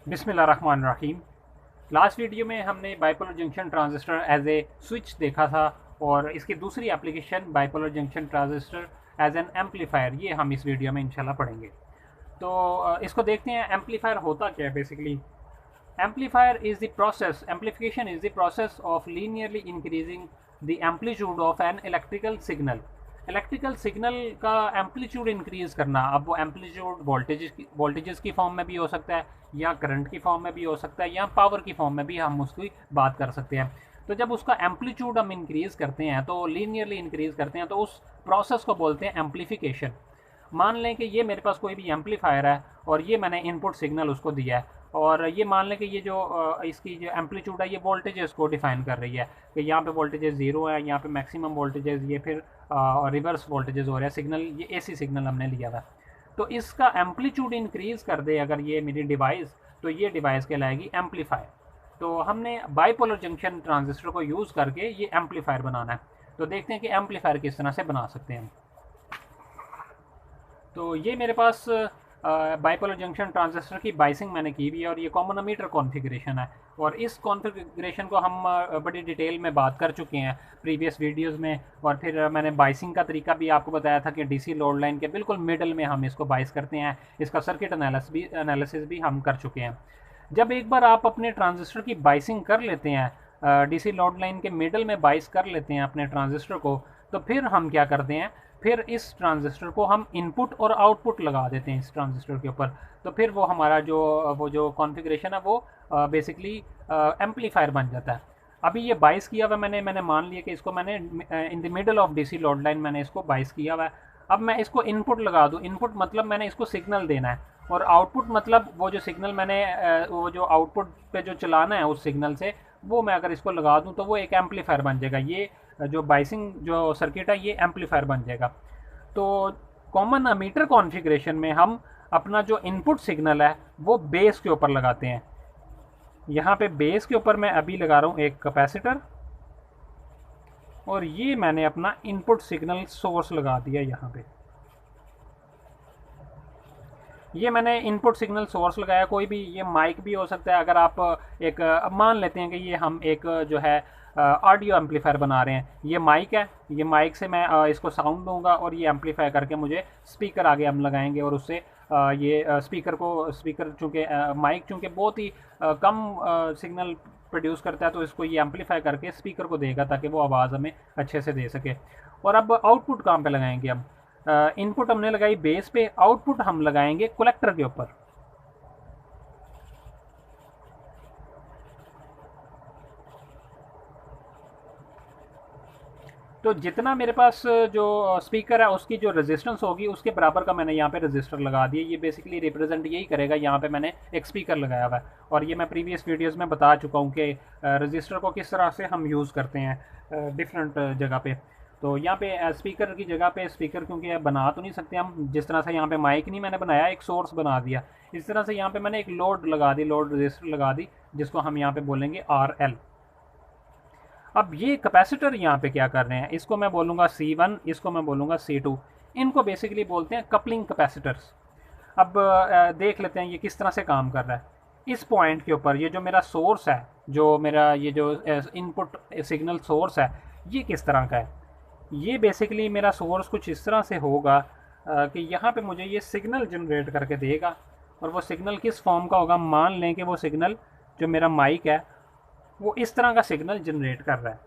बिस्मिल्लाहिर्रहमानिर्रहीम। Last video में हमने bipolar junction transistor as a switch देखा था और इसकी दूसरी application bipolar junction transistor as an amplifier, ये हम इस वीडियो में इंशाल्लाह पढ़ेंगे। तो इसको देखते हैं एम्पलीफायर होता क्या है basically. Amplifier is the process, amplification is the process of linearly increasing the amplitude of an electrical signal. Electrical signal का एम्पलीट्यूड इंक्रीज करना, अब वो एम्पलीट्यूड वोल्टेजेस की फॉर्म में भी हो सकता है या करंट की फॉर्म में भी हो सकता है या पावर की फॉर्म में भी हम उसकी बात कर सकते हैं। तो जब उसका एम्पलीट्यूड हम इंक्रीज करते हैं तो लीनियरली इंक्रीज करते हैं तो उस प्रोसेस को बोलते हैं एम्पलीफिकेशन। मान लें कि ये मेरे पास कोई भी एम्पलीफायर है और ये मैंने इनपुट सिग्नल उसको दिया है और ये मान लें कि ये जो इसकी जो एम्पलीट्यूड है ये वोल्टेजेस को डिफाइन कर रही है कि यहाँ पे वोल्टेजेस ज़ीरो है, यहाँ पे मैक्सिमम वोल्टेजेस, ये फिर रिवर्स वोल्टेजेस हो रहे हैं। सिग्नल ये एसी सिग्नल हमने लिया था, तो इसका एम्पलीट्यूड इंक्रीज़ कर दे अगर ये मेरी डिवाइस, तो ये डिवाइस कहलाएगी एम्पलीफायर। तो हमने बाइपोलर जंक्शन ट्रांजिस्टर को यूज़ करके ये एम्पलीफायर बनाना है। तो देखते हैं कि एम्पलीफायर किस तरह से बना सकते हैं। तो ये मेरे पास बाइपोलर जंक्शन ट्रांजिस्टर की बाइसिंग मैंने की भी है और ये कॉमन एमीटर कॉन्फ़िगरेशन है और इस कॉन्फ़िगरेशन को हम बड़ी डिटेल में बात कर चुके हैं प्रीवियस वीडियोस में। और फिर मैंने बाइसिंग का तरीका भी आपको बताया था कि डीसी लोड लाइन के बिल्कुल मिडल में हम इसको बाइस करते हैं। इसका सर्किट एनालिसिस भी हम कर चुके हैं। जब एक बार आप अपने ट्रांजिस्टर की बाइसिंग कर लेते हैं, डीसी लोड लाइन के मिडल में बाइस कर लेते हैं अपने ट्रांजिस्टर को, तो फिर हम क्या करते हैं, फिर इस ट्रांजिस्टर को हम इनपुट और आउटपुट लगा देते हैं इस ट्रांजिस्टर के ऊपर। तो फिर वो हमारा जो कॉन्फ़िगरेशन है वो बेसिकली एम्पलीफायर बन जाता है। अभी ये बाइस किया हुआ मैंने मान लिया कि इसको मैंने in the middle of DC load line मैंने इसको बाइस किया हुआ है। अब मैं इसको इनपुट लगा दूँ, इनपुट मतलब मैंने इसको सिग्नल देना है और आउटपुट मतलब वो जो सिग्नल मैंने वो जो आउटपुट पे जो चलाना है उस सिग्नल से, वो मैं अगर इसको लगा दूँ तो वो एक एम्पलीफायर बन जाएगा। ये जो बाइसिंग जो सर्किट है ये एम्पलीफायर बन जाएगा। तो कॉमन एमीटर कॉन्फ़िगरेशन में हम अपना जो इनपुट सिग्नल है वो बेस के ऊपर लगाते हैं। यहाँ पे बेस के ऊपर मैं अभी लगा रहा हूँ एक कैपेसिटर और ये मैंने अपना इनपुट सिग्नल सोर्स लगा दिया यहाँ पे। ये मैंने इनपुट सिग्नल सोर्स लगाया, कोई भी ये माइक भी हो सकता है। अगर आप एक अब मान लेते हैं कि ये हम एक जो है ऑडियो एम्पलीफायर बना रहे हैं, ये माइक है, ये माइक से मैं इसको साउंड दूंगा और ये एम्पलीफाई करके मुझे स्पीकर आगे हम लगाएंगे और उससे ये स्पीकर चूँकि माइक चूँकि बहुत ही कम सिग्नल प्रोड्यूस करता है, तो इसको ये एम्पलीफाई करके स्पीकर को देगा ताकि वो आवाज़ हमें अच्छे से दे सके। और अब आउटपुट कहाँ पे लगाएंगे हम, इनपुट हमने लगाई बेस पे, आउटपुट हम लगाएंगे कलेक्टर के ऊपर। तो जितना मेरे पास जो स्पीकर है उसकी जो रेजिस्टेंस होगी उसके बराबर का मैंने यहाँ पे रेजिस्टर लगा दिया। ये बेसिकली रिप्रेजेंट यही करेगा, यहाँ पे मैंने एक स्पीकर लगाया हुआ है और ये मैं प्रीवियस वीडियोस में बता चुका हूँ कि रेजिस्टर को किस तरह से हम यूज़ करते हैं डिफरेंट जगह पे। तो यहाँ पे स्पीकर की जगह पे स्पीकर क्योंकि बना तो नहीं सकते हम, जिस तरह से यहाँ पे माइक नहीं मैंने बनाया, एक सोर्स बना दिया। इस तरह से यहाँ पे मैंने एक लोड लगा दी, लोड रजिस्टर लगा दी, जिसको हम यहाँ पे बोलेंगे RL। अब ये कैपेसिटर यहाँ पे क्या कर रहे हैं, इसको मैं बोलूँगा C1, इसको मैं बोलूँगा C2। इनको बेसिकली बोलते हैं कपलिंग कैपेसिटर्स। अब देख लेते हैं ये किस तरह से काम कर रहा है। इस पॉइंट के ऊपर ये जो मेरा सोर्स है, जो मेरा ये जो इनपुट सिग्नल सोर्स है, ये किस तरह का है। ये बेसिकली मेरा सोर्स कुछ इस तरह से होगा कि यहाँ पे मुझे ये सिग्नल जनरेट करके देगा और वो सिग्नल किस फॉर्म का होगा। मान लें कि वो सिग्नल जो मेरा माइक है वो इस तरह का सिग्नल जनरेट कर रहा है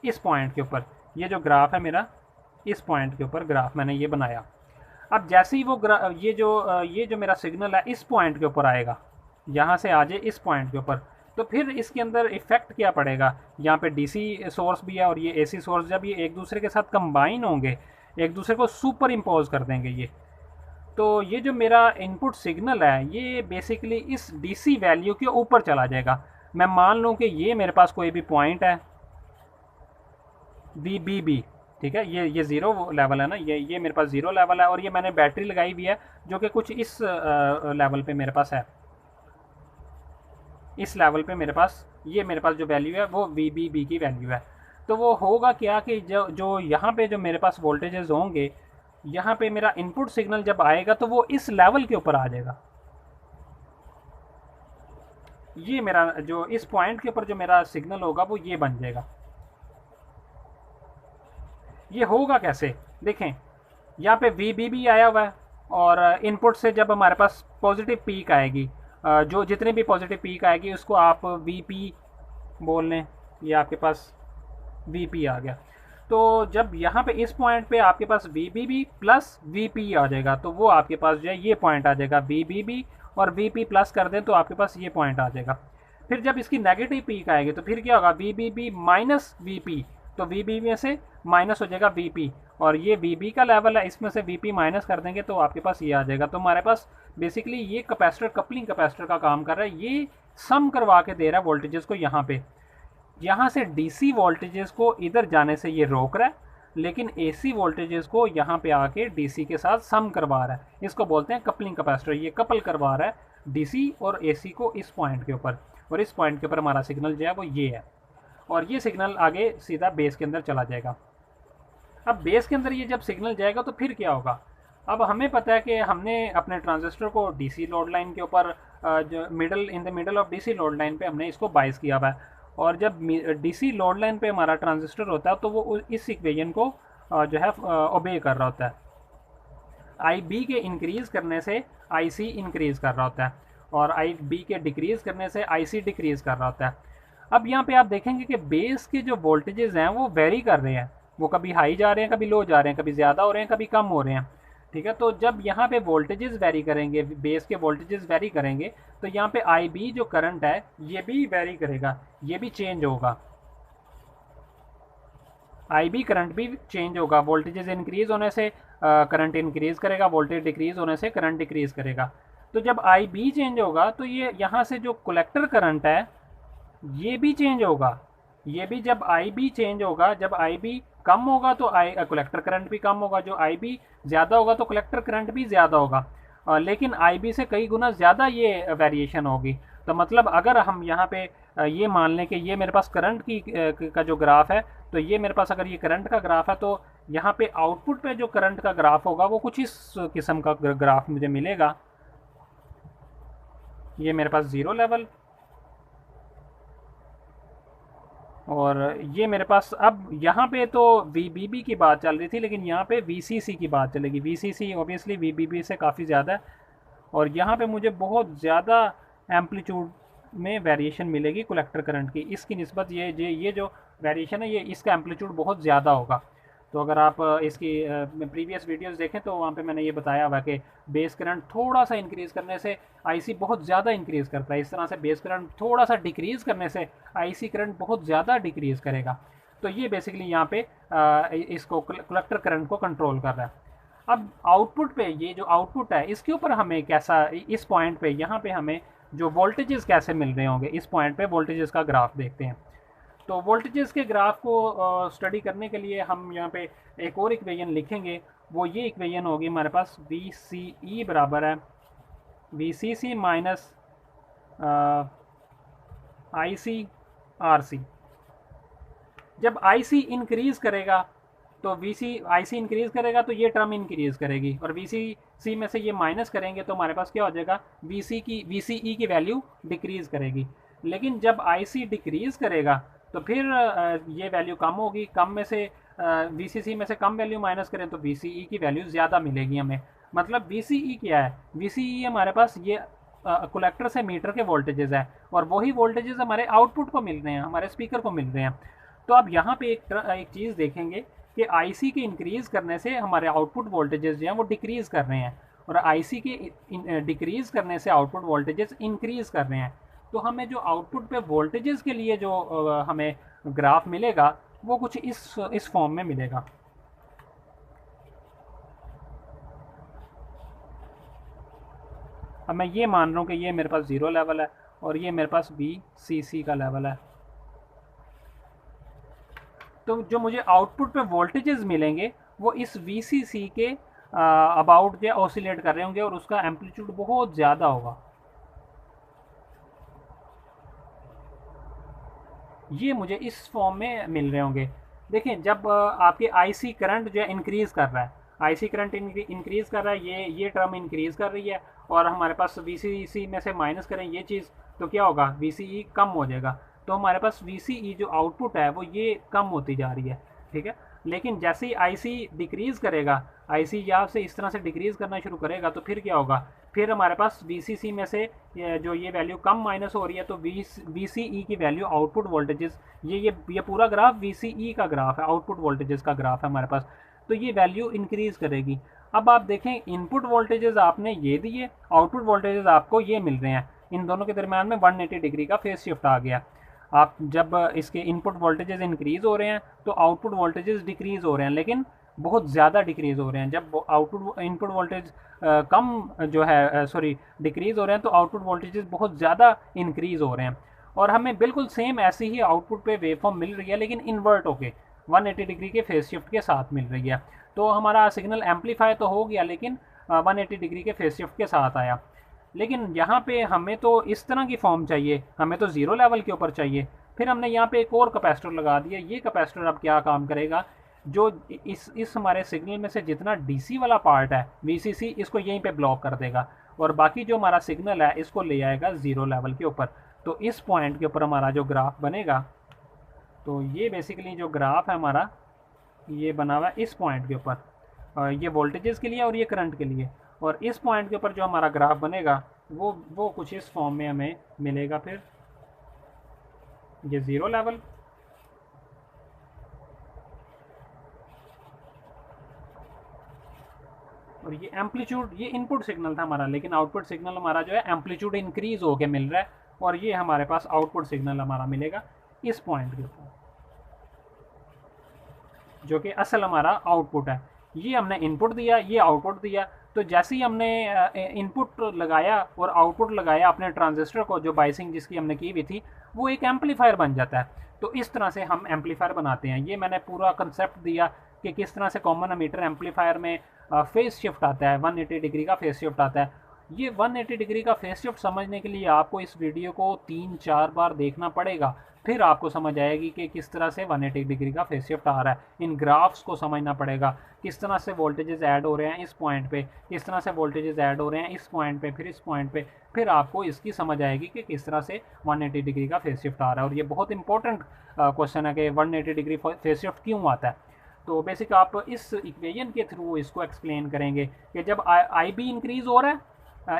इस पॉइंट के ऊपर। ये जो ग्राफ है मेरा, इस पॉइंट के ऊपर ग्राफ मैंने ये बनाया। अब जैसे ही वो ये जो मेरा सिग्नल है इस पॉइंट के ऊपर आएगा, यहाँ से आ जाए इस पॉइंट के ऊपर, तो फिर इसके अंदर इफेक्ट क्या पड़ेगा। यहाँ पे डीसी सोर्स भी है और ये एसी सोर्स, जब ये एक दूसरे के साथ कंबाइन होंगे, एक दूसरे को सुपर इम्पोज कर देंगे ये, तो ये जो मेरा इनपुट सिग्नल है ये बेसिकली इस डीसी वैल्यू के ऊपर चला जाएगा। मैं मान लूँ कि ये मेरे पास कोई भी पॉइंट है बी, ठीक है, ये ज़ीरो लेवल है ना, ये मेरे पास ज़ीरो लेवल है और ये मैंने बैटरी लगाई हुई है जो कि कुछ इस लेवल पे मेरे पास है। इस लेवल पे मेरे पास जो वैल्यू है वो बी की वैल्यू है। तो वो होगा क्या कि जो यहाँ पे जो मेरे पास वोल्टेजेस होंगे, यहाँ पे मेरा इनपुट सिग्नल जब आएगा तो वो इस लेवल के ऊपर आ जाएगा। ये मेरा जो इस पॉइंट के ऊपर जो मेरा सिग्नल होगा वो ये बन जाएगा। ये होगा कैसे, देखें यहाँ पे VBB आया हुआ है और इनपुट से जब हमारे पास पॉजिटिव पीक आएगी, जो जितने भी पॉजिटिव पीक आएगी उसको आप VP बोल लें, ये आपके पास VP आ गया। तो जब यहाँ पे इस पॉइंट पे आपके पास VBB प्लस VP आ जाएगा तो वो आपके पास जो है ये पॉइंट आ जाएगा। VBB और VP प्लस कर दें तो आपके पास ये पॉइंट आ जाएगा। फिर जब इसकी नेगेटिव पीक आएगी तो फिर क्या होगा, VBB माइनस VP, तो VBB में से माइनस हो जाएगा VP, और ये VB का लेवल है, इसमें से VP माइनस कर देंगे तो आपके पास ये आ जाएगा। तो हमारे पास बेसिकली ये कैपेसिटर कपलिंग कैपेसिटर का काम कर रहा है, ये सम करवा के दे रहा है वोल्टेजेस को। यहाँ पे यहाँ से DC वोल्टेजेस को इधर जाने से ये रोक रहा है, लेकिन AC वोल्टेजेस को यहाँ पे आके DC के साथ सम करवा रहा है। इसको बोलते हैं कपलिंग कैपेसिटर। ये कपल करवा रहा है DC और AC को इस पॉइंट के ऊपर, और इस पॉइंट के ऊपर हमारा सिग्नल जो है वो ये है, और ये सिग्नल आगे सीधा बेस के अंदर चला जाएगा। अब बेस के अंदर ये जब सिग्नल जाएगा तो फिर क्या होगा, अब हमें पता है कि हमने अपने ट्रांजिस्टर को DC लोड लाइन के ऊपर जो in the middle of DC load line पे हमने इसको बाइस किया हुआ है, और जब DC लोड लाइन पे हमारा ट्रांजिस्टर होता है तो वो इस इक्वेशन को जो है ओबे कर रहा होता है। IB के इंक्रीज़ करने से IC इंक्रीज़ कर रहा होता है, और IB के डिक्रीज़ करने से IC डिक्रीज़ कर रहा होता है। अब यहाँ पे आप देखेंगे कि बेस के जो वोल्टेजेस हैं वो वेरी कर रहे हैं, वो कभी हाई जा रहे हैं, कभी लो जा रहे हैं, कभी ज़्यादा हो रहे हैं, कभी कम हो रहे हैं। ठीक है, तो जब यहाँ पे वोल्टेजेस वेरी करेंगे, बेस के वोल्टेजेस वेरी करेंगे, तो यहाँ पे IB जो करंट है ये भी वेरी करेगा, ये भी चेंज होगा। IB करंट भी चेंज होगा। वोल्टेजेस इंक्रीज़ होने से करंट इंक्रीज़ करेगा, वोल्टेज डिक्रीज़ होने से करंट डिक्रीज़ करेगा। तो जब IB चेंज होगा तो ये यहाँ से जो कलेक्टर करंट है ये भी चेंज होगा। ये भी जब IB चेंज होगा, जब IB कम होगा तो कलेक्टर करंट भी कम होगा, जो IB ज़्यादा होगा तो कलेक्टर करंट भी ज़्यादा होगा, लेकिन IB से कई गुना ज़्यादा ये वेरिएशन होगी। तो मतलब अगर हम यहाँ पे ये मान लें कि ये मेरे पास करंट का जो ग्राफ है, तो ये मेरे पास अगर ये करंट का ग्राफ है तो यहाँ पे आउटपुट पे जो करंट का ग्राफ होगा वो कुछ इस किस्म का ग्राफ मुझे मिलेगा। ये मेरे पास ज़ीरो लेवल, और ये मेरे पास, अब यहाँ पे तो VBB की बात चल रही थी, लेकिन यहाँ पे VCC की बात चलेगी। VCC ऑब्वियसली VBB से काफ़ी ज़्यादा है, और यहाँ पे मुझे बहुत ज़्यादा एम्पलीट्यूड में वेरिएशन मिलेगी कलेक्टर करंट की। इसकी निस्बत ये जो वेरिएशन है ये इसका एम्पलीट्यूड बहुत ज़्यादा होगा। तो अगर आप इसकी प्रीवियस वीडियोस देखें तो वहाँ पे मैंने ये बताया हुआ कि बेस करंट थोड़ा सा इंक्रीज़ करने से IC बहुत ज़्यादा इंक्रीज़ करता है, इस तरह से बेस करंट थोड़ा सा डिक्रीज़ करने से IC करंट बहुत ज़्यादा डिक्रीज़ करेगा। तो ये बेसिकली यहाँ पे इसको कलेक्टर करंट को कंट्रोल कर रहा है। अब आउटपुट पे, ये जो आउटपुट है इसके ऊपर हमें कैसा, इस पॉइंट पे यहाँ पे हमें जो वोल्टेजेस कैसे मिल रहे होंगे, इस पॉइंट पे वोल्टेजेस का ग्राफ देखते हैं। तो वोल्टेजेस के ग्राफ को स्टडी करने के लिए हम यहाँ पे एक और इक्वेशन लिखेंगे, वो ये इक्वेशन होगी हमारे पास VCE बराबर है VCC माइनस IC RC। जब IC इंक्रीज़ करेगा तो IC इंक्रीज़ करेगा तो ये टर्म इंक्रीज़ करेगी, और VCC में से ये माइनस करेंगे तो हमारे पास क्या हो जाएगा, VCE की वैल्यू डिक्रीज़ करेगी। लेकिन जब IC डिक्रीज़ करेगा तो फिर ये वैल्यू कम होगी, कम में से VCC में से कम वैल्यू माइनस करें तो VCE की वैल्यू ज़्यादा मिलेगी हमें। मतलब VCE क्या है, VCE हमारे पास ये कलेक्टर से मीटर के वोल्टेजेस है, और वही वोल्टेजेस हमारे आउटपुट को मिल रहे हैं, हमारे स्पीकर को मिल रहे हैं। तो अब यहाँ पे एक चीज़ देखेंगे कि IC के इंक्रीज़ करने से हमारे आउटपुट वोल्टेजेस जो हैं वो डिक्रीज़ कर रहे हैं, और IC के डिक्रीज़ करने से आउटपुट वोल्टेजेस इंक्रीज़ कर रहे हैं। तो हमें जो आउटपुट पे वोल्टेजेस के लिए जो हमें ग्राफ मिलेगा वो कुछ इस फॉर्म में मिलेगा। अब मैं ये मान रहा हूँ कि ये मेरे पास ज़ीरो लेवल है और ये मेरे पास VCC का लेवल है। तो जो मुझे आउटपुट पे वोल्टेजेस मिलेंगे वो इस VCC के अबाउट जो ऑसिलेट कर रहे होंगे, और उसका एम्पलीट्यूड बहुत ज़्यादा होगा। ये मुझे इस फॉर्म में मिल रहे होंगे। देखें, जब आपके IC करंट जो है इंक्रीज़ कर रहा है, IC करंट इंक्रीज़ कर रहा है, ये टर्म इंक्रीज़ कर रही है, और हमारे पास VCC में से माइनस करें ये चीज़ तो क्या होगा, VCE कम हो जाएगा। तो हमारे पास VCE जो आउटपुट है वो ये कम होती जा रही है, ठीक है। लेकिन जैसे ही IC डिक्रीज़ करेगा, IC यहाँ से इस तरह से डिक्रीज़ करना शुरू करेगा, तो फिर क्या होगा, फिर हमारे पास VCC में से जो ये वैल्यू कम माइनस हो रही है, तो VCE की वैल्यू आउटपुट वोल्टेजेस, ये पूरा ग्राफ VCE का ग्राफ है, आउटपुट वोल्टेजेस का ग्राफ है हमारे पास, तो ये वैल्यू इंक्रीज़ करेगी। अब आप देखें, इनपुट वोल्टेजेस आपने ये दिए, आउटपुट वोल्टेजेस आपको ये मिल रहे हैं, इन दोनों के दरमियान में 180 डिग्री का फेस शिफ्ट आ गया। आप जब इसके इनपुट वोल्टेजेस इंक्रीज़ हो रहे हैं तो आउटपुट वोल्टेजेस डिक्रीज़ हो रहे हैं, लेकिन बहुत ज़्यादा डिक्रीज़ हो रहे हैं। जब आउटपुट इनपुट वोल्टेज कम जो है डिक्रीज़ हो रहे हैं, तो आउटपुट वोल्टेजेस बहुत ज़्यादा इंक्रीज़ हो रहे हैं। और हमें बिल्कुल सेम ऐसी ही आउटपुट पे वेवफॉर्म मिल रही है, लेकिन इन्वर्ट होके 180 डिग्री के फेस शिफ्ट के साथ मिल रही है। तो हमारा सिग्नल एम्पलीफाई तो हो गया, लेकिन 180 डिग्री के फेस शिफ्ट के साथ आया। लेकिन यहाँ पे हमें तो इस तरह की फॉर्म चाहिए, हमें तो ज़ीरो लेवल के ऊपर चाहिए। फिर हमने यहाँ पे एक और कैपेसिटर लगा दिया। ये कैपेसिटर अब क्या काम करेगा, जो इस हमारे सिग्नल में से जितना डीसी वाला पार्ट है VCC, इसको यहीं पे ब्लॉक कर देगा, और बाकी जो हमारा सिग्नल है इसको ले आएगा ज़ीरो लेवल के ऊपर। तो इस पॉइंट के ऊपर हमारा जो ग्राफ बनेगा, तो ये बेसिकली जो ग्राफ है हमारा, ये बना हुआ है इस पॉइंट के ऊपर, ये वोल्टेजेस के लिए और ये करंट के लिए। और इस पॉइंट के ऊपर जो हमारा ग्राफ बनेगा वो कुछ इस फॉर्म में हमें मिलेगा। फिर ये ज़ीरो लेवल, और ये एम्पलीट्यूड, ये इनपुट सिग्नल था हमारा, लेकिन आउटपुट सिग्नल हमारा जो है एम्पलीट्यूड इंक्रीज होके मिल रहा है, और ये हमारे पास आउटपुट सिग्नल हमारा मिलेगा इस पॉइंट के ऊपर, जो कि असल हमारा आउटपुट है। ये हमने इनपुट दिया, ये आउटपुट दिया। तो जैसे ही हमने इनपुट लगाया और आउटपुट लगाया अपने ट्रांजिस्टर को, जो बाइसिंग जिसकी हमने की हुई थी, वो एक एम्पलीफायर बन जाता है। तो इस तरह से हम एम्पलीफायर बनाते हैं। ये मैंने पूरा कंसेप्ट दिया कि किस तरह से कॉमन एमीटर एम्पलीफायर में फेस शिफ्ट आता है, 180 डिग्री का फेस शिफ्ट आता है। ये 180 डिग्री का फेस शिफ्ट समझने के लिए आपको इस वीडियो को 3-4 बार देखना पड़ेगा, फिर आपको समझ आएगी कि किस तरह से 180 डिग्री का फेस शिफ्ट आ रहा है। इन ग्राफ्स को समझना पड़ेगा, किस तरह से वोल्टेजेस ऐड हो रहे हैं इस पॉइंट पे, किस तरह से वोल्टेजेस ऐड हो रहे हैं इस पॉइंट पे, फिर इस पॉइंट पे, फिर आपको इसकी समझ आएगी कि किस तरह से 180 डिग्री का फेस शिफ्ट आ रहा है। और ये बहुत इंपॉर्टेंट क्वेश्चन है कि 180 डिग्री फेस शिफ्ट क्यों आता है। तो बेसिक आप इस इक्वेशन के थ्रू इसको एक्सप्लेन करेंगे कि जब IB इंक्रीज़ हो रहा है,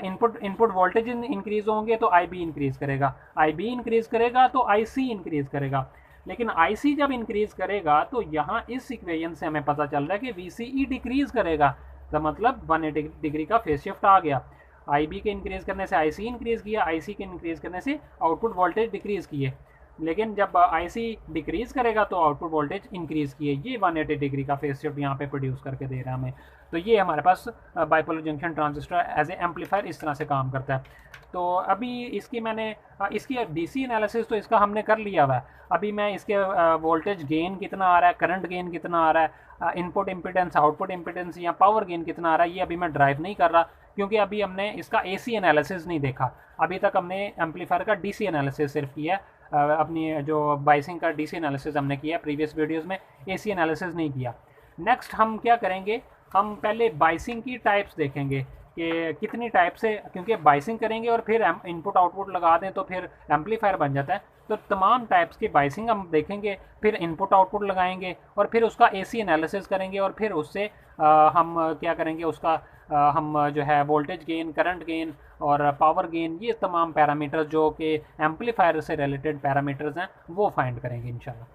इनपुट वोल्टेज इंक्रीज़ होंगे तो IB इंक्रीज़ करेगा, IB इंक्रीज़ करेगा तो IC इंक्रीज़ करेगा। लेकिन IC जब इंक्रीज़ करेगा तो यहाँ इस इक्वेशन से हमें पता चल रहा है कि VCE डिक्रीज़ करेगा, तो मतलब 180 डिग्री का फेस शिफ्ट आ गया। IB के इंक्रीज़ करने से IC इंक्रीज़ किया, IC के इंक्रीज़ करने से आउटपुट वोल्टेज डिक्रीज़ किए। लेकिन जब IC डिक्रीज़ करेगा तो आउटपुट वोल्टेज इंक्रीज़ किए। ये 180 डिग्री का फेस शिफ्ट यहाँ पे प्रोड्यूस करके दे रहा है हमें। तो ये हमारे पास bipolar junction transistor as a amplifier इस तरह से काम करता है। तो अभी इसकी इसकी DC एनालिसिस तो इसका हमने कर लिया हुआ है। अभी मैं इसके वोल्टेज गेन कितना आ रहा है, करंट गेन कितना आ रहा है, इनपुट इम्पिडेंस, आउटपुट इम्पिडेंस या पावर गेन कितना आ रहा है, ये अभी मैं ड्राइव नहीं कर रहा, क्योंकि अभी हमने इसका AC एनालिसिस नहीं देखा। अभी तक हमने एम्पलीफायर का DC एनालिसिस सिर्फ किया है। अपनी जो बाइसिंग का DC एनालिसिस हमने किया प्रीवियस वीडियोस में, AC एनालिसिस नहीं किया। नेक्स्ट हम क्या करेंगे, हम पहले बाइसिंग की टाइप्स देखेंगे कि कितनी टाइप से, क्योंकि बाइसिंग करेंगे और फिर इनपुट आउटपुट लगा दें तो फिर एम्पलीफायर बन जाता है। तो तमाम टाइप्स की बाइसिंग हम देखेंगे, फिर इनपुट आउटपुट लगाएंगे और फिर उसका AC एनालिसिस करेंगे, और फिर उससे हम क्या करेंगे, उसका हम जो है वोल्टेज गेन, करंट गेन और पावर गेन, ये तमाम पैरामीटर्स जो कि एम्पलीफायर से रिलेटेड पैरामीटर्स हैं वो फाइंड करेंगे इंशाल्लाह।